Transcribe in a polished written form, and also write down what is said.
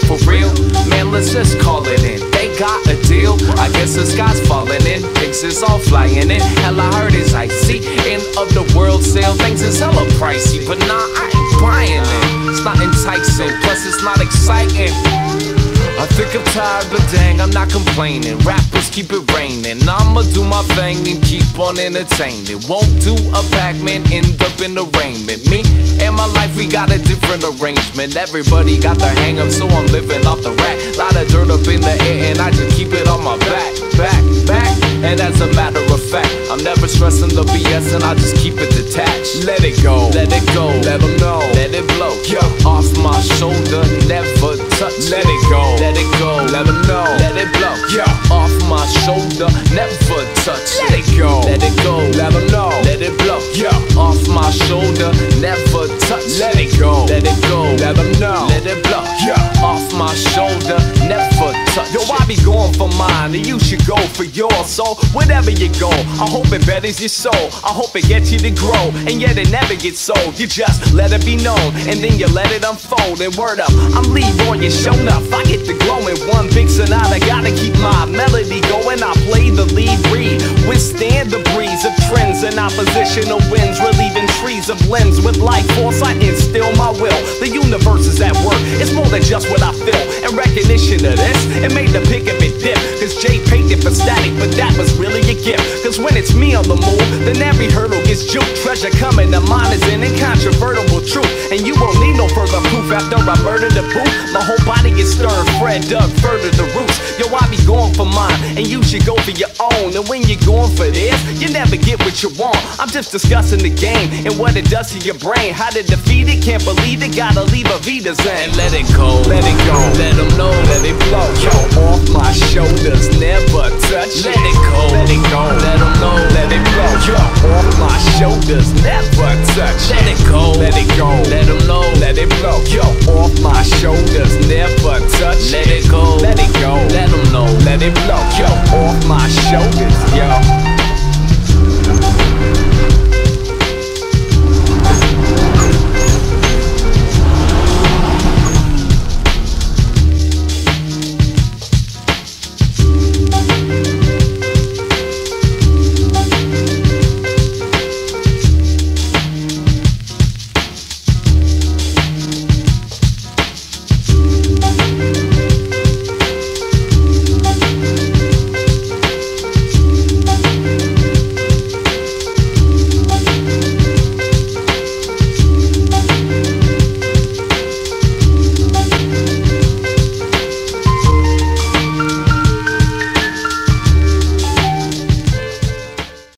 for real? Man, let's just call it in. They got a deal, I guess the sky's falling in. Pigs is all flying in, hell I heard is icy. End of the world sale, things is hella pricey. But nah, I ain't buying it. It's not enticing, plus it's not exciting. I think I'm tired, but dang, I'm not complaining. Rappers keep it raining. I'ma do my thing and keep on entertaining. Won't do a Pac-Man, end up in arraignment. Me and my life, we got a different arrangement. Everybody got their hang-up, so I'm living off the rack. Lot of dirt up in the air, and I just keep it on my back. And as a matter of fact, I'm never stressing the BS, and I just keep it detached. Let it go, let it go, let them know, let it blow. Yo, off my shoulder, never touch. Let it go, let it go, let them know, let it blow. Yo, off my shoulder, never touch. Let it go, let it go, let them know, let it blow. Yo, off my shoulder, never touch. Let it go, let them know, let it blow. Yo, off my shoulder, never touch. Yo, I be going for mine, and you should go for yours. So whatever you go, I hope it betters your soul. I hope it gets you to grow, and yet it never gets sold. You just let it be known, and then you let it unfold. And word up, I'm Leroy, you shown up. I get the glow in one big sonata. Gotta keep my melody going. I play the lead reed, withstand the breeze of trends and oppositional winds, relieving trees of limbs with life force. I instill my will. The universe is at work. It's more than just what I feel. In recognition of this, it made the pick of it dip. Cause Jay painted for static, but that was really a gift. Cause when it's me on the move, then every hurdle gets juked. Treasure coming to mind is an incontrovertible truth, and you won't need no further proof after I murder the booth. My whole body gets stirred, Fred dug further the roots. Yo, I be going for mine, and you should go for your own. And when you're going for this, you never get what you want. I'm just discussing the game and what it does to your brain. How to defeat it, can't believe it, gotta leave a Vita Zen. Let it go, let them know, let it